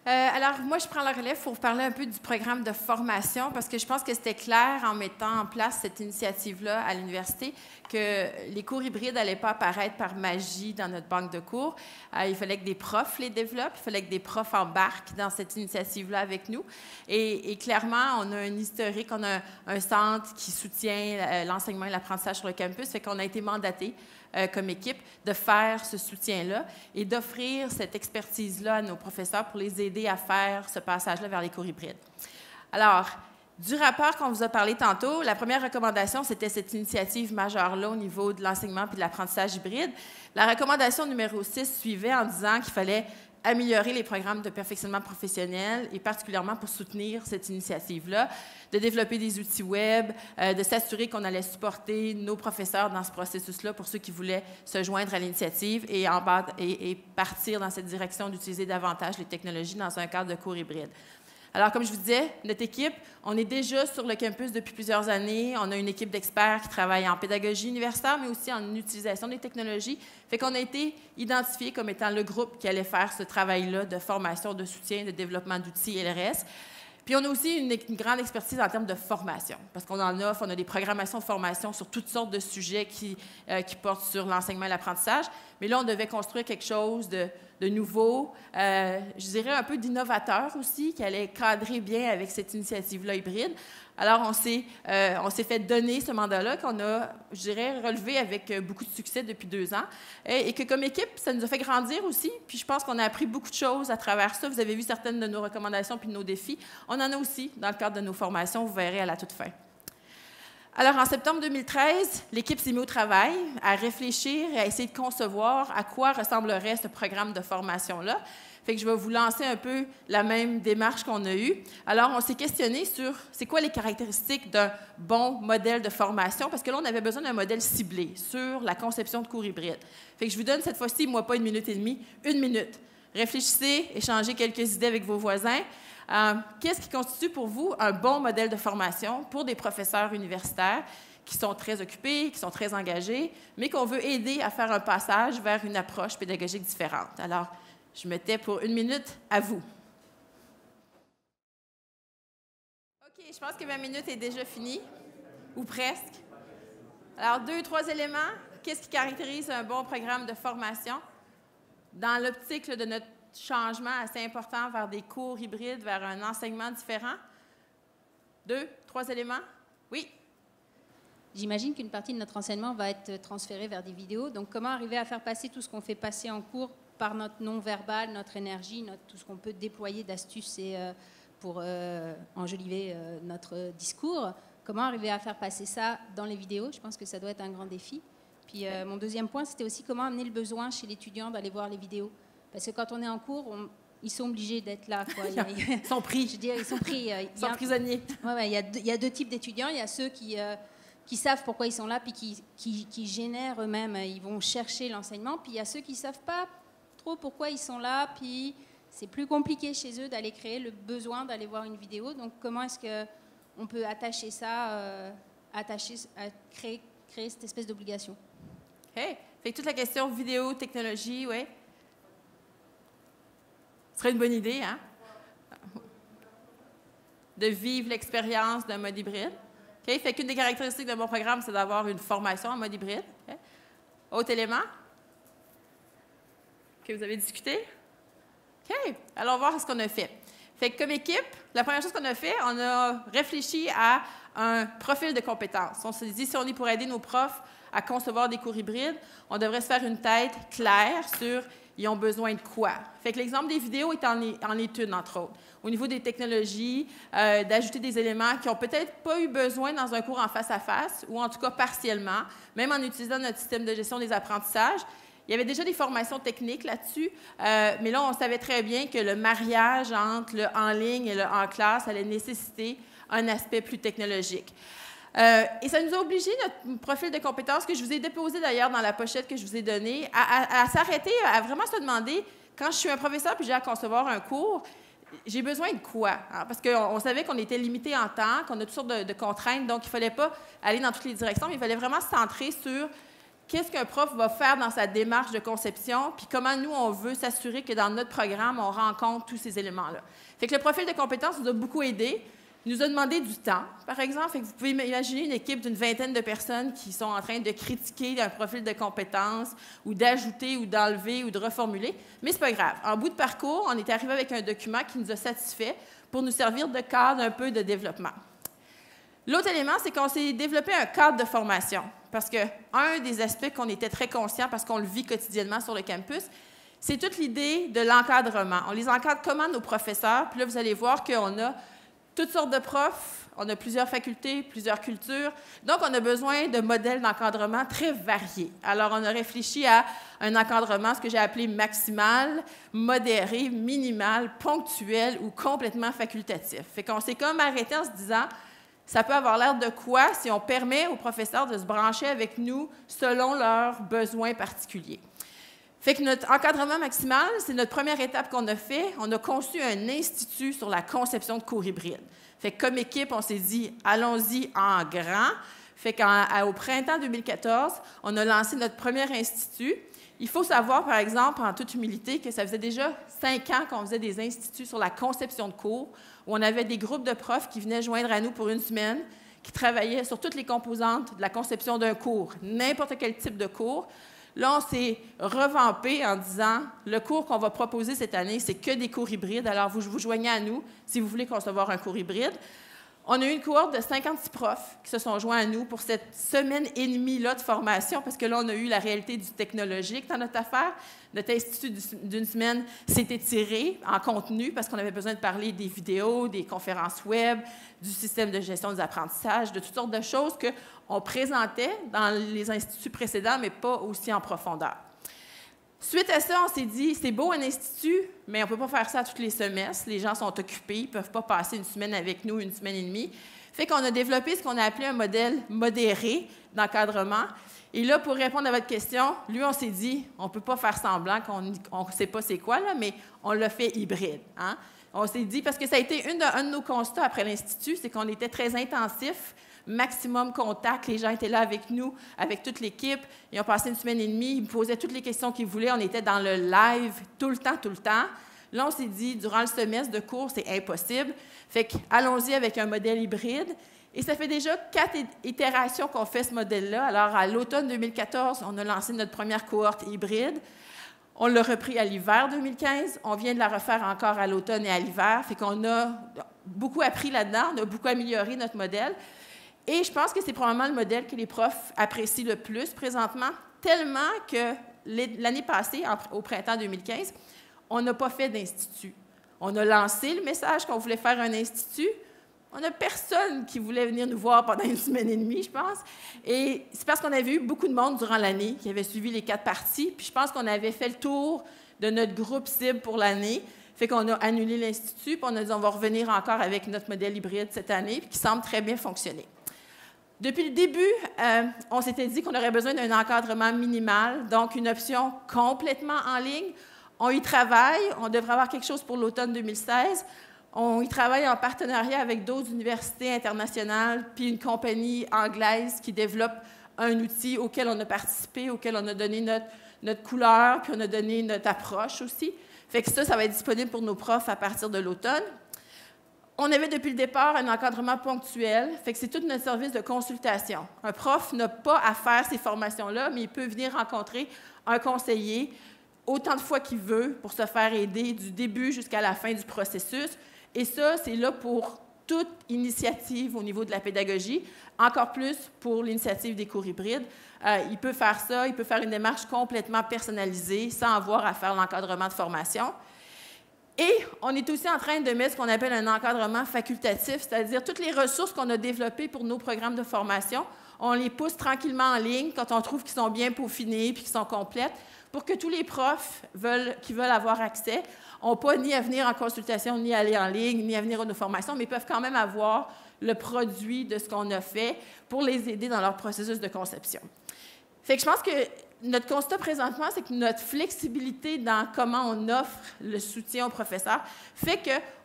Alors, moi, je prends la relève pour vous parler un peu du programme de formation parce que je pense que c'était clair en mettant en place cette initiative-là à l'université que les cours hybrides n'allaient pas apparaître par magie dans notre banque de cours. Il fallait que des profs les développent, il fallait que des profs embarquent dans cette initiative-là avec nous. Et clairement, on a un historique, on a un centre qui soutient l'enseignement et l'apprentissage sur le campus, fait qu'on a été mandatés comme équipe de faire ce soutien-là et d'offrir cette expertise-là à nos professeurs pour les aider à faire ce passage-là vers les cours hybrides. Alors, du rapport qu'on vous a parlé tantôt, la première recommandation, c'était cette initiative majeure-là au niveau de l'enseignement et de l'apprentissage hybride. La recommandation numéro 6 suivait en disant qu'il fallait améliorer les programmes de perfectionnement professionnel et particulièrement pour soutenir cette initiative-là, de développer des outils web, de s'assurer qu'on allait supporter nos professeurs dans ce processus-là pour ceux qui voulaient se joindre à l'initiative et partir dans cette direction d'utiliser davantage les technologies dans un cadre de cours hybride. Alors, comme je vous disais, notre équipe, on est déjà sur le campus depuis plusieurs années. On a une équipe d'experts qui travaille en pédagogie universitaire, mais aussi en utilisation des technologies. Fait qu'on a été identifié comme étant le groupe qui allait faire ce travail-là de formation, de soutien, de développement d'outils LRS. Puis on a aussi une grande expertise en termes de formation, parce qu'on en offre, on a des programmations de formation sur toutes sortes de sujets qui portent sur l'enseignement et l'apprentissage. Mais là, on devait construire quelque chose de nouveau, je dirais un peu d'innovateur aussi, qui allait cadrer bien avec cette initiative-là hybride. Alors, on s'est fait donner ce mandat-là qu'on a, je dirais, relevé avec beaucoup de succès depuis 2 ans et que, comme équipe, ça nous a fait grandir aussi. Puis, je pense qu'on a appris beaucoup de choses à travers ça. Vous avez vu certaines de nos recommandations puis de nos défis. On en a aussi dans le cadre de nos formations, vous verrez à la toute fin. Alors, en septembre 2013, l'équipe s'est mise au travail à réfléchir et à essayer de concevoir à quoi ressemblerait ce programme de formation-là. Fait que je vais vous lancer un peu la même démarche qu'on a eue. Alors, on s'est questionné sur c'est quoi les caractéristiques d'un bon modèle de formation, parce que là, on avait besoin d'un modèle ciblé sur la conception de cours hybrides. Fait que je vous donne cette fois-ci, moi, pas 1 minute et demie, 1 minute. Réfléchissez, échangez quelques idées avec vos voisins. Qu'est-ce qui constitue pour vous un bon modèle de formation pour des professeurs universitaires qui sont très occupés, qui sont très engagés, mais qu'on veut aider à faire un passage vers une approche pédagogique différente? Alors, je me tais pour 1 minute, à vous. OK, je pense que 20 minutes est déjà fini, ou presque. Alors, 2 ou 3 éléments. Qu'est-ce qui caractérise un bon programme de formation dans l'optique de notre changement assez important vers des cours hybrides, vers un enseignement différent? 2, 3 éléments? Oui? J'imagine qu'une partie de notre enseignement va être transférée vers des vidéos. Donc, comment arriver à faire passer tout ce qu'on fait passer en cours par notre non-verbal, notre énergie, tout ce qu'on peut déployer d'astuces pour enjoliver notre discours? Comment arriver à faire passer ça dans les vidéos? Je pense que ça doit être un grand défi. Puis mon deuxième point, c'était aussi comment amener le besoin chez l'étudiant d'aller voir les vidéos. Parce que quand on est en cours, ils sont obligés d'être là, quoi. Ils sont pris. Je veux dire, ils sont pris. Ils sont prisonniers. Ouais, il y a 2 types d'étudiants. Il y a ceux qui savent pourquoi ils sont là, puis qui génèrent eux-mêmes. Ils vont chercher l'enseignement. Puis il y a ceux qui ne savent pas trop pourquoi ils sont là, puis c'est plus compliqué chez eux d'aller créer le besoin d'aller voir une vidéo. Donc, comment est-ce qu'on peut attacher ça, créer cette espèce d'obligation? OK. Fait que toute la question vidéo, technologie, oui. Ce serait une bonne idée, hein? De vivre l'expérience d'un mode hybride. OK? Fait qu'une des caractéristiques de mon programme, c'est d'avoir une formation en mode hybride. Okay? Autre élément que vous avez discuté? OK. Allons voir ce qu'on a fait. Fait que comme équipe, la première chose qu'on a fait, on a réfléchi à un profil de compétences. On s'est dit, si on est pour aider nos profs à concevoir des cours hybrides, on devrait se faire une tête claire sur ils ont besoin de quoi. Fait que l'exemple des vidéos en est une, entre autres. Au niveau des technologies, d'ajouter des éléments qui n'ont peut-être pas eu besoin dans un cours en face-à-face, ou en tout cas partiellement, même en utilisant notre système de gestion des apprentissages. Il y avait déjà des formations techniques là-dessus, mais là, on savait très bien que le mariage entre le en ligne et le en classe allait nécessiter un aspect plus technologique. Et ça nous a obligé, notre profil de compétences, que je vous ai déposé d'ailleurs dans la pochette que je vous ai donnée, à s'arrêter, à vraiment se demander, quand je suis un professeur puis j'ai à concevoir un cours, j'ai besoin de quoi? Hein? Parce qu'on savait qu'on était limité en temps, qu'on a toutes sortes de contraintes, donc il ne fallait pas aller dans toutes les directions, mais il fallait vraiment se centrer sur qu'est-ce qu'un prof va faire dans sa démarche de conception, puis comment nous, on veut s'assurer que dans notre programme, on rencontre tous ces éléments-là. Fait que le profil de compétences nous a beaucoup aidé. Il nous a demandé du temps, par exemple. Fait que vous pouvez imaginer une équipe d'une vingtaine de personnes qui sont en train de critiquer un profil de compétences ou d'ajouter ou d'enlever ou de reformuler. Mais c'est pas grave. En bout de parcours, on est arrivé avec un document qui nous a satisfait pour nous servir de cadre un peu de développement. L'autre élément, c'est qu'on s'est développé un cadre de formation. Parce qu'un des aspects qu'on était très conscient, parce qu'on le vit quotidiennement sur le campus, c'est toute l'idée de l'encadrement. On les encadre comment, nos professeurs? Puis là, vous allez voir qu'on a toutes sortes de profs, on a plusieurs facultés, plusieurs cultures. Donc, on a besoin de modèles d'encadrement très variés. Alors, on a réfléchi à un encadrement, ce que j'ai appelé maximal, modéré, minimal, ponctuel ou complètement facultatif. Fait qu'on s'est comme arrêté en se disant, ça peut avoir l'air de quoi si on permet aux professeurs de se brancher avec nous selon leurs besoins particuliers. Fait que notre encadrement maximal, c'est notre première étape qu'on a fait. On a conçu un institut sur la conception de cours hybrides. Fait que comme équipe, on s'est dit, allons-y en grand. Fait qu'au printemps 2014, on a lancé notre premier institut. Il faut savoir, par exemple, en toute humilité, que ça faisait déjà 5 ans qu'on faisait des instituts sur la conception de cours, où on avait des groupes de profs qui venaient joindre à nous pour une semaine, qui travaillaient sur toutes les composantes de la conception d'un cours, n'importe quel type de cours. Là, on s'est revampé en disant, le cours qu'on va proposer cette année, c'est que des cours hybrides, alors vous vous joignez à nous si vous voulez concevoir un cours hybride. On a eu une cohorte de 56 profs qui se sont joints à nous pour cette semaine et demie-là de formation, parce que là, on a eu la réalité du technologique dans notre affaire. Notre institut d'une semaine s'est étiré en contenu parce qu'on avait besoin de parler des vidéos, des conférences web, du système de gestion des apprentissages, de toutes sortes de choses qu'on présentait dans les instituts précédents, mais pas aussi en profondeur. Suite à ça, on s'est dit, c'est beau un institut, mais on ne peut pas faire ça tous les semestres. Les gens sont occupés, ils ne peuvent pas passer une semaine avec nous, une semaine et demie. Fait qu'on a développé ce qu'on a appelé un modèle modéré d'encadrement. Et là, pour répondre à votre question, lui, on s'est dit, on ne peut pas faire semblant qu'on ne sait pas c'est quoi, là, mais on l'a fait hybride. Hein? On s'est dit, parce que ça a été un de nos constats après l'Institut, c'est qu'on était très intensif, maximum contact. Les gens étaient là avec nous, avec toute l'équipe. Ils ont passé une semaine et demie. Ils me posaient toutes les questions qu'ils voulaient. On était dans le live tout le temps, tout le temps. Là, on s'est dit, durant le semestre de cours, c'est impossible. Fait qu'allons-y avec un modèle hybride. Et ça fait déjà 4 itérations qu'on fait ce modèle-là. Alors, à l'automne 2014, on a lancé notre première cohorte hybride. On l'a repris à l'hiver 2015. On vient de la refaire encore à l'automne et à l'hiver. Fait qu'on a beaucoup appris là-dedans. On a beaucoup amélioré notre modèle. Et je pense que c'est probablement le modèle que les profs apprécient le plus présentement, tellement que l'année passée, au printemps 2015, on n'a pas fait d'institut. On a lancé le message qu'on voulait faire un institut. On n'a personne qui voulait venir nous voir pendant une semaine et demie, je pense. Et c'est parce qu'on avait eu beaucoup de monde durant l'année qui avait suivi les 4 parties. Puis je pense qu'on avait fait le tour de notre groupe cible pour l'année. Fait qu'on a annulé l'institut, puis on a dit on va revenir encore avec notre modèle hybride cette année, puis qui semble très bien fonctionner. Depuis le début, on s'était dit qu'on aurait besoin d'un encadrement minimal, donc une option complètement en ligne. On y travaille, on devrait avoir quelque chose pour l'automne 2016. On y travaille en partenariat avec d'autres universités internationales, puis une compagnie anglaise qui développe un outil auquel on a participé, auquel on a donné notre couleur, puis on a donné notre approche aussi. Fait que ça va être disponible pour nos profs à partir de l'automne. On avait depuis le départ un encadrement ponctuel, fait que c'est tout notre service de consultation. Un prof n'a pas à faire ces formations-là, mais il peut venir rencontrer un conseiller autant de fois qu'il veut pour se faire aider du début jusqu'à la fin du processus. Et ça, c'est là pour toute initiative au niveau de la pédagogie, encore plus pour l'initiative des cours hybrides. Il peut faire ça, il peut faire une démarche complètement personnalisée sans avoir à faire l'encadrement de formation. Et on est aussi en train de mettre ce qu'on appelle un encadrement facultatif, c'est-à-dire toutes les ressources qu'on a développées pour nos programmes de formation, on les pousse tranquillement en ligne quand on trouve qu'ils sont bien peaufinés puis qu'ils sont complètes, pour que tous les profs qui veulent avoir accès n'ont pas ni à venir en consultation, ni à aller en ligne, ni à venir à nos formations, mais peuvent quand même avoir le produit de ce qu'on a fait pour les aider dans leur processus de conception. Fait que je pense que notre constat présentement, c'est que notre flexibilité dans comment on offre le soutien aux professeurs fait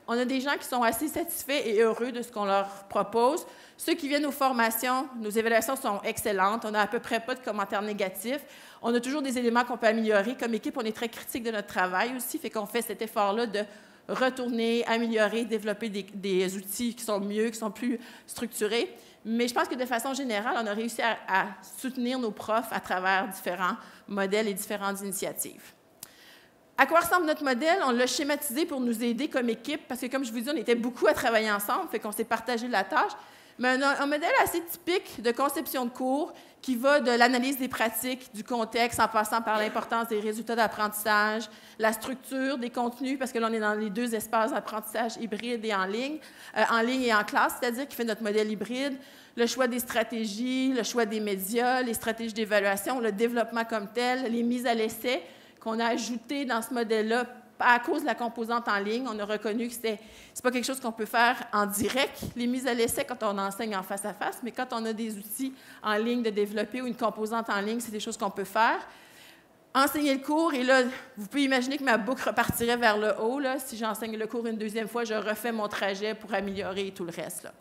on a des gens qui sont assez satisfaits et heureux de ce qu'on leur propose. Ceux qui viennent aux formations, nos évaluations sont excellentes. On n'a à peu près pas de commentaires négatifs. On a toujours des éléments qu'on peut améliorer. Comme équipe, on est très critique de notre travail aussi, fait qu'on fait cet effort-là de retourner, améliorer, développer des outils qui sont mieux, qui sont plus structurés. Mais je pense que de façon générale, on a réussi à soutenir nos profs à travers différents modèles et différentes initiatives. À quoi ressemble notre modèle? On l'a schématisé pour nous aider comme équipe, parce que, comme je vous dis, on était beaucoup à travailler ensemble, fait qu'on s'est partagé la tâche. Mais un modèle assez typique de conception de cours qui va de l'analyse des pratiques, du contexte, en passant par l'importance des résultats d'apprentissage, la structure des contenus, parce que là, on est dans les deux espaces d'apprentissage hybride et en ligne et en classe, c'est-à-dire qui fait notre modèle hybride, le choix des stratégies, le choix des médias, les stratégies d'évaluation, le développement comme tel, les mises à l'essai qu'on a ajoutées dans ce modèle-là à cause de la composante en ligne. On a reconnu que c'est pas quelque chose qu'on peut faire en direct, les mises à l'essai, quand on enseigne en face à face, mais quand on a des outils en ligne de développer ou une composante en ligne, c'est des choses qu'on peut faire. Enseigner le cours, et là, vous pouvez imaginer que ma boucle repartirait vers le haut. Là. Si j'enseigne le cours une deuxième fois, je refais mon trajet pour améliorer tout le reste. Là.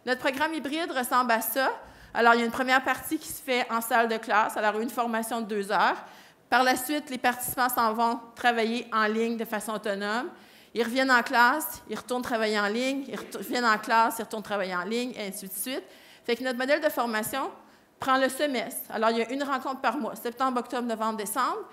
Notre programme hybride ressemble à ça. Alors, il y a une première partie qui se fait en salle de classe, alors une formation de 2 heures. Par la suite, les participants s'en vont travailler en ligne de façon autonome. Ils reviennent en classe, ils retournent travailler en ligne, ils reviennent en classe, ils retournent travailler en ligne, et ainsi de suite. Fait que notre modèle de formation prend le semestre. Alors, il y a une rencontre par mois, septembre, octobre, novembre, décembre.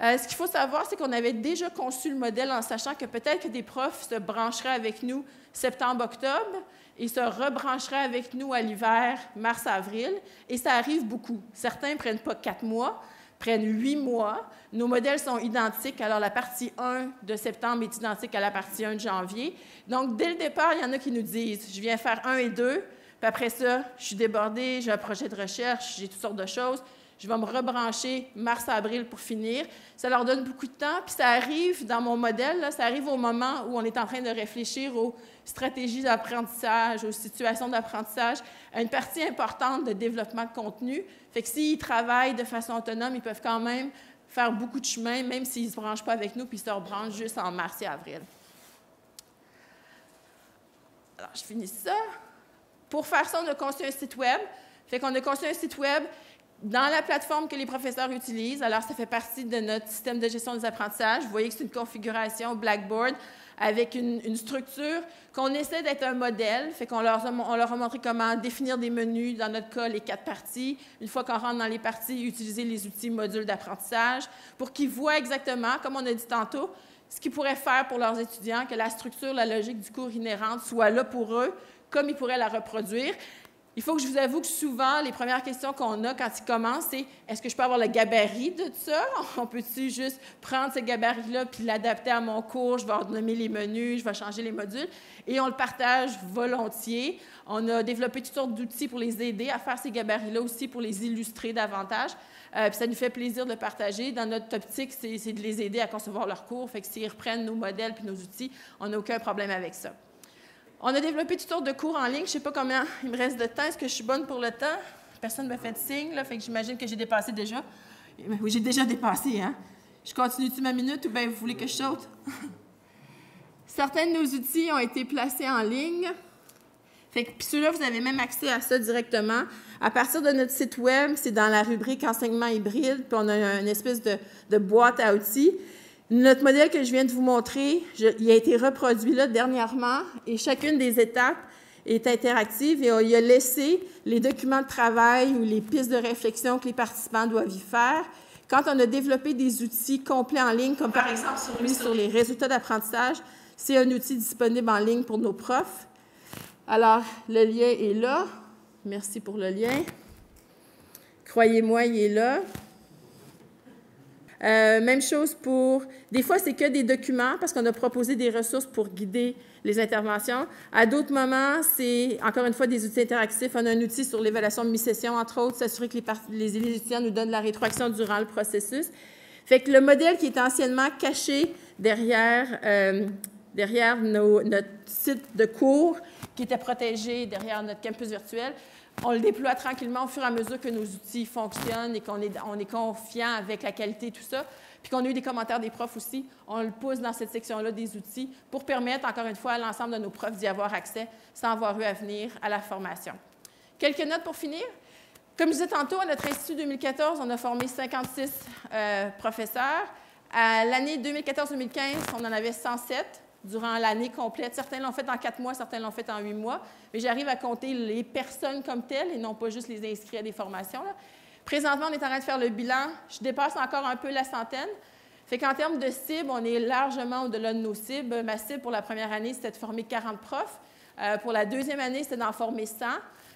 Ce qu'il faut savoir, c'est qu'on avait déjà conçu le modèle en sachant que peut-être que des profs se brancheraient avec nous septembre, octobre et se rebrancheraient avec nous à l'hiver, mars, avril. Et ça arrive beaucoup. Certains ne prennent pas 4 mois, prennent 8 mois. Nos modèles sont identiques. Alors, la partie 1 de septembre est identique à la partie 1 de janvier. Donc, dès le départ, il y en a qui nous disent « Je viens faire 1 et 2, puis après ça, je suis débordée, j'ai un projet de recherche, j'ai toutes sortes de choses. Je vais me rebrancher mars-avril pour finir. » Ça leur donne beaucoup de temps. Puis ça arrive, dans mon modèle, là, ça arrive au moment où on est en train de réfléchir aux stratégies d'apprentissage, aux situations d'apprentissage, à une partie importante de développement de contenu. Fait que s'ils travaillent de façon autonome, ils peuvent quand même faire beaucoup de chemin, même s'ils ne se branchent pas avec nous, puis ils se rebranchent juste en mars et avril. Alors, je finis ça. Pour faire ça, on a conçu un site Web. Fait qu'on a conçu un site Web dans la plateforme que les professeurs utilisent. Alors, ça fait partie de notre système de gestion des apprentissages. Vous voyez que c'est une configuration Blackboard avec une structure qu'on essaie d'être un modèle. Fait qu'on leur a montré comment définir des menus, dans notre cas, les 4 parties. Une fois qu'on rentre dans les parties, utiliser les outils modules d'apprentissage pour qu'ils voient exactement, comme on a dit tantôt, ce qu'ils pourraient faire pour leurs étudiants, que la structure, la logique du cours inhérente soit là pour eux, comme ils pourraient la reproduire. Il faut que je vous avoue que souvent, les premières questions qu'on a quand ils commencent, c'est « Est-ce que je peux avoir le gabarit de ça? On peut-tu juste prendre ce gabarit-là puis l'adapter à mon cours? Je vais renommer les menus, je vais changer les modules. » Et on le partage volontiers. On a développé toutes sortes d'outils pour les aider à faire ces gabarits-là aussi, pour les illustrer davantage. Puis ça nous fait plaisir de le partager. Dans notre optique, c'est de les aider à concevoir leur cours. Fait que s'ils reprennent nos modèles puis nos outils, on n'a aucun problème avec ça. On a développé toutes sortes de cours en ligne. Je ne sais pas combien il me reste de temps. Est-ce que je suis bonne pour le temps? Personne ne me fait de signe, là, fait que j'imagine que j'ai dépassé déjà. Oui, j'ai déjà dépassé, hein? Je continue-tu ma minute ou bien vous voulez que je saute? Certains de nos outils ont été placés en ligne. Fait que, puis ceux-là, vous avez même accès à ça directement. À partir de notre site Web, c'est dans la rubrique enseignement hybride, puis on a une espèce de boîte à outils. Notre modèle que je viens de vous montrer, il a été reproduit là dernièrement et chacune des étapes est interactive et il a laissé les documents de travail ou les pistes de réflexion que les participants doivent y faire. Quand on a développé des outils complets en ligne, comme par exemple celui sur les résultats d'apprentissage, c'est un outil disponible en ligne pour nos profs. Alors, le lien est là. Merci pour le lien. Croyez-moi, il est là. Même chose pour... Des fois, c'est que des documents parce qu'on a proposé des ressources pour guider les interventions. À d'autres moments, c'est, encore une fois, des outils interactifs. On a un outil sur l'évaluation de mi-session, entre autres, s'assurer que les étudiants nous donnent la rétroaction durant le processus. Fait que le modèle qui est anciennement caché derrière derrière notre site de cours qui était protégé derrière notre campus virtuel. On le déploie tranquillement au fur et à mesure que nos outils fonctionnent et qu'on est confiant avec la qualité et tout ça. Puis qu'on a eu des commentaires des profs aussi, on le pousse dans cette section-là des outils pour permettre, encore une fois, à l'ensemble de nos profs d'y avoir accès sans avoir eu à venir à la formation. Quelques notes pour finir. Comme je disais tantôt, à notre Institut 2014, on a formé 56 professeurs. À l'année 2014-2015, on en avait 107 durant l'année complète. Certains l'ont fait en 4 mois, certains l'ont fait en 8 mois. Mais j'arrive à compter les personnes comme telles et non pas juste les inscrits à des formations, là. Présentement, on est en train de faire le bilan. Je dépasse encore un peu la centaine. Fait qu'en termes de cibles, on est largement au-delà de nos cibles. Ma cible pour la première année, c'était de former 40 profs. Pour la deuxième année, c'était d'en former 100.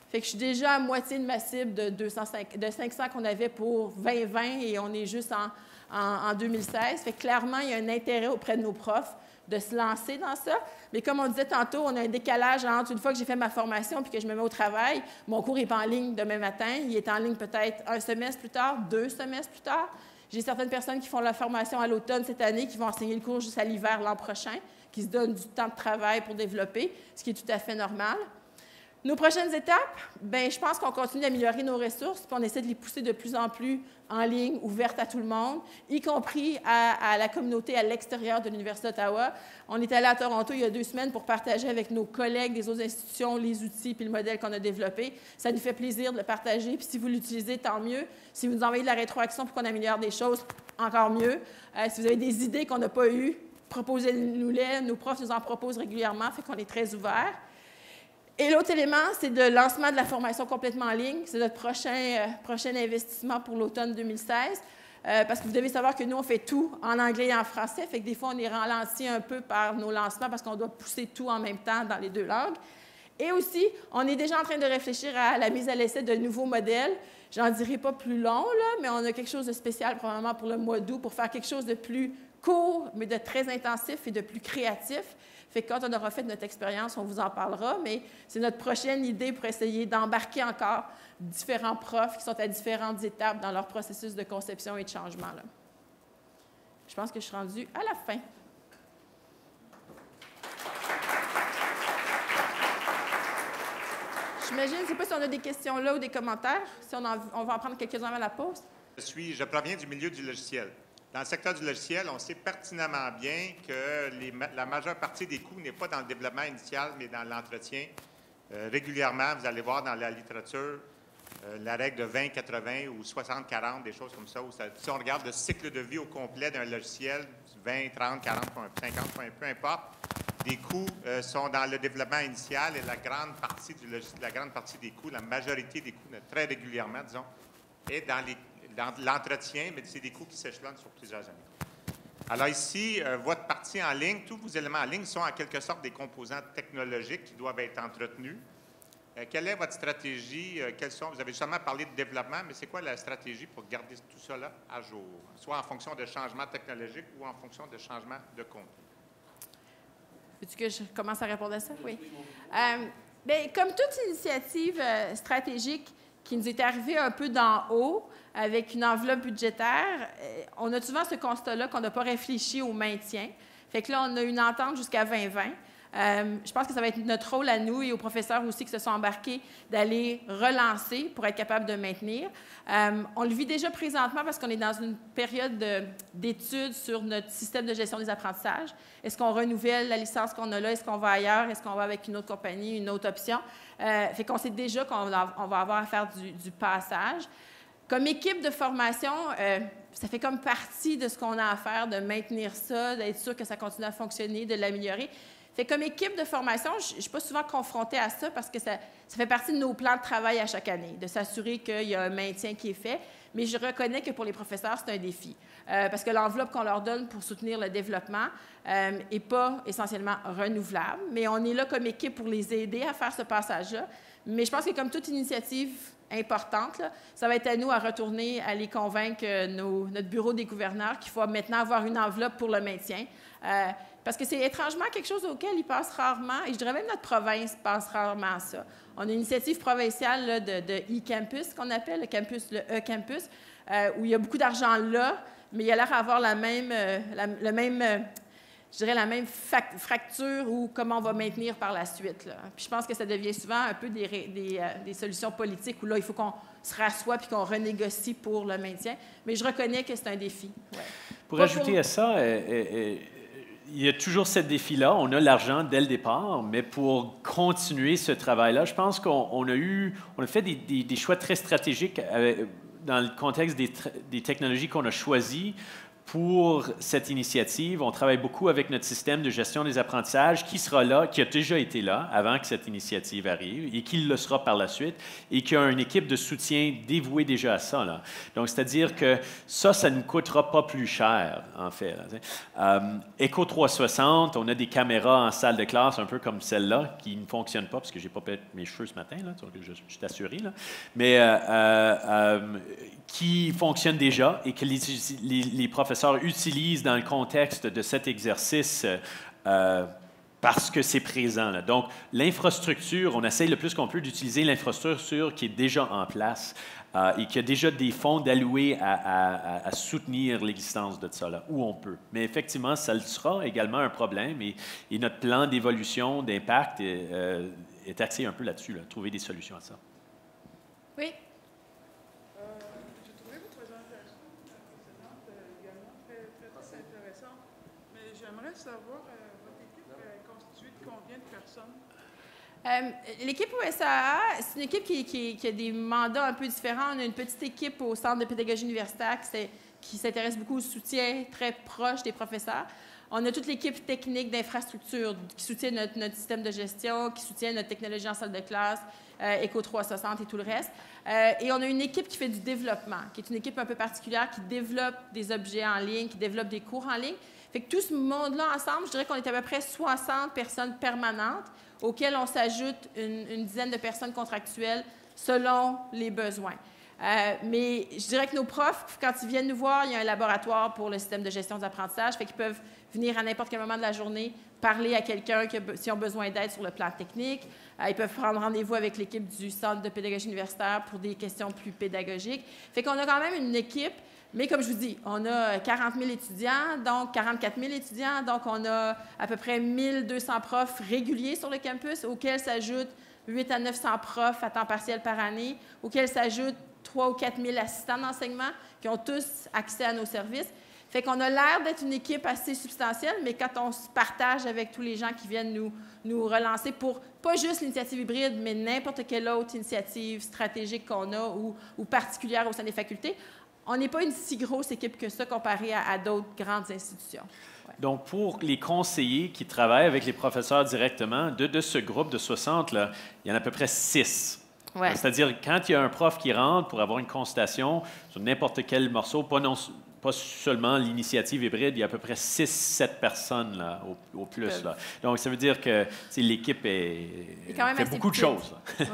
Fait que je suis déjà à moitié de ma cible de 500 qu'on avait pour 2020 et on est juste en 2016. Fait que clairement, il y a un intérêt auprès de nos profs de se lancer dans ça. Mais comme on disait tantôt, on a un décalage entre une fois que j'ai fait ma formation puis que je me mets au travail, mon cours n'est pas en ligne demain matin, il est en ligne peut-être un semestre plus tard, 2 semestres plus tard. J'ai certaines personnes qui font la formation à l'automne cette année, qui vont enseigner le cours jusqu'à l'hiver l'an prochain, qui se donnent du temps de travail pour développer, ce qui est tout à fait normal. Nos prochaines étapes, bien, je pense qu'on continue d'améliorer nos ressources, puis on essaie de les pousser de plus en plus en ligne, ouvertes à tout le monde, y compris à la communauté à l'extérieur de l'Université d'Ottawa. On est allé à Toronto il y a 2 semaines pour partager avec nos collègues des autres institutions les outils puis le modèle qu'on a développé. Ça nous fait plaisir de le partager, puis si vous l'utilisez, tant mieux. Si vous nous envoyez de la rétroaction pour qu'on améliore des choses, encore mieux. Si vous avez des idées qu'on n'a pas eues, proposez-nous-les. Nos profs nous en proposent régulièrement, fait qu'on est très ouverts. Et l'autre élément, c'est le lancement de la formation complètement en ligne. C'est notre prochain investissement pour l'automne 2016. Parce que vous devez savoir que nous, on fait tout en anglais et en français. Fait que des fois, on est ralenti un peu par nos lancements parce qu'on doit pousser tout en même temps dans les 2 langues. Et aussi, on est déjà en train de réfléchir à la mise à l'essai de nouveaux modèles. J'en dirai pas plus long, là, mais on a quelque chose de spécial probablement pour le mois d'août pour faire quelque chose de plus court, mais de très intensif et de plus créatif. Fait que quand on aura fait notre expérience, on vous en parlera, mais c'est notre prochaine idée pour essayer d'embarquer encore différents profs qui sont à différentes étapes dans leur processus de conception et de changement, là. Je pense que je suis rendue à la fin. J'imagine, je ne sais pas si on a des questions là ou des commentaires, si on va en prendre quelques-uns avant la pause. Je proviens du milieu du logiciel. Dans le secteur du logiciel, on sait pertinemment bien que la majeure partie des coûts n'est pas dans le développement initial, mais dans l'entretien. Régulièrement, vous allez voir dans la littérature la règle de 20-80 ou 60-40, des choses comme ça, où si on regarde le cycle de vie au complet d'un logiciel, 20, 30, 40 points, 50 points, peu importe, les coûts sont dans le développement initial et la grande partie des coûts, la majorité des coûts, très régulièrement, disons, est dans l'entretien, mais c'est des coûts qui s'échelonnent sur plusieurs années. Alors ici, votre partie en ligne, tous vos éléments en ligne sont en quelque sorte des composants technologiques qui doivent être entretenus. Quelle est votre stratégie? Vous avez justement parlé de développement, mais c'est quoi la stratégie pour garder tout ça là à jour, soit en fonction de changements technologiques ou en fonction de changements de contenu? Veux-tu que je commence à répondre à ça? Oui. Bien, comme toute initiative stratégique qui nous est arrivée un peu d'en haut, avec une enveloppe budgétaire, on a souvent ce constat-là qu'on n'a pas réfléchi au maintien. Fait que là, on a une entente jusqu'à 2020. Je pense que ça va être notre rôle à nous et aux professeurs aussi qui se sont embarqués d'aller relancer pour être capable de maintenir. On le vit déjà présentement parce qu'on est dans une période d'études sur notre système de gestion des apprentissages. Est-ce qu'on renouvelle la licence qu'on a là? Est-ce qu'on va ailleurs? Est-ce qu'on va avec une autre compagnie, une autre option? Fait qu'on sait déjà qu'on va avoir à faire du passage. Comme équipe de formation, ça fait comme partie de ce qu'on a à faire, de maintenir ça, d'être sûr que ça continue à fonctionner, de l'améliorer. Fait comme équipe de formation, je ne suis pas souvent confrontée à ça parce que ça fait partie de nos plans de travail à chaque année, de s'assurer qu'il y a un maintien qui est fait. Mais je reconnais que pour les professeurs, c'est un défi. Parce que l'enveloppe qu'on leur donne pour soutenir le développement n'est pas essentiellement renouvelable. Mais on est là comme équipe pour les aider à faire ce passage-là. Mais je pense que comme toute initiative importante, là, ça va être à nous à retourner, à les convaincre, notre bureau des gouverneurs, qu'il faut maintenant avoir une enveloppe pour le maintien. Parce que c'est étrangement quelque chose auquel ils passent rarement, et je dirais même notre province passe rarement à ça. On a une initiative provinciale là, de e-campus, qu'on appelle le e-campus, où il y a beaucoup d'argent là, mais il y a l'air d'avoir le même je dirais, la même fracture ou comment on va maintenir par la suite. Là. Puis je pense que ça devient souvent un peu des solutions politiques où là, il faut qu'on se rassoie puis qu'on renégocie pour le maintien. Mais je reconnais que c'est un défi. Ouais. Pour ajouter à ça, il y a toujours ce défi-là. On a l'argent dès le départ, mais pour continuer ce travail-là, je pense qu'on a fait des choix très stratégiques dans le contexte des technologies qu'on a choisies pour cette initiative. On travaille beaucoup avec notre système de gestion des apprentissages qui sera là, qui a déjà été là avant que cette initiative arrive et qui le sera par la suite et qui a une équipe de soutien dévouée déjà à ça. Là. Donc, c'est-à-dire que ça ne nous coûtera pas plus cher, en fait. Echo 360, on a des caméras en salle de classe, un peu comme celle-là, qui ne fonctionnent pas, parce que je n'ai pas fait mes cheveux ce matin, là, donc je suis assuré, là. Mais qui fonctionnent déjà et que les professeurs utilisent dans le contexte de cet exercice parce que c'est présent. Là. Donc, l'infrastructure, on essaye le plus qu'on peut d'utiliser l'infrastructure qui est déjà en place et qui a déjà des fonds alloués à soutenir l'existence de ça, là, où on peut. Mais effectivement, ça sera également un problème et notre plan d'évolution, d'impact est axé un peu là-dessus, là, trouver des solutions à ça. Oui. J'aimerais savoir, votre équipe est constituée de combien de personnes? L'équipe au SAA, c'est une équipe qui a des mandats un peu différents. On a une petite équipe au Centre de pédagogie universitaire qui s'intéresse beaucoup au soutien très proche des professeurs. On a toute l'équipe technique d'infrastructure qui soutient notre système de gestion, qui soutient notre technologie en salle de classe, Echo 360 et tout le reste. Et on a une équipe qui fait du développement, qui est une équipe un peu particulière, qui développe des objets en ligne, qui développe des cours en ligne. Fait que tout ce monde-là ensemble, je dirais qu'on est à peu près 60 personnes permanentes auxquelles on s'ajoute une dizaine de personnes contractuelles selon les besoins. Mais je dirais que nos profs, quand ils viennent nous voir, il y a un laboratoire pour le système de gestion des apprentissages, fait qu'ils peuvent venir à n'importe quel moment de la journée parler à quelqu'un s'ils ont besoin d'aide sur le plan technique. Ils peuvent prendre rendez-vous avec l'équipe du Centre de pédagogie universitaire pour des questions plus pédagogiques. Fait qu'on a quand même une équipe. Mais comme je vous dis, on a 40 000 étudiants, donc 44 000 étudiants, donc on a à peu près 1 200 profs réguliers sur le campus, auxquels s'ajoutent 800 à 900 profs à temps partiel par année, auxquels s'ajoutent 3 ou 4 000 assistants d'enseignement qui ont tous accès à nos services. Fait qu'on a l'air d'être une équipe assez substantielle, mais quand on se partage avec tous les gens qui viennent nous relancer pour pas juste l'initiative hybride, mais n'importe quelle autre initiative stratégique qu'on a ou particulière au sein des facultés, on n'est pas une si grosse équipe que ça comparée à d'autres grandes institutions. Ouais. Donc, pour les conseillers qui travaillent avec les professeurs directement, de ce groupe de 60, là, il y en a à peu près 6. Ouais. C'est-à-dire, quand il y a un prof qui rentre pour avoir une consultation sur n'importe quel morceau, pas seulement l'initiative hybride, il y a à peu près 6-7 personnes là, au plus. Là. Donc, ça veut dire que l'équipe fait beaucoup de choses. Ouais.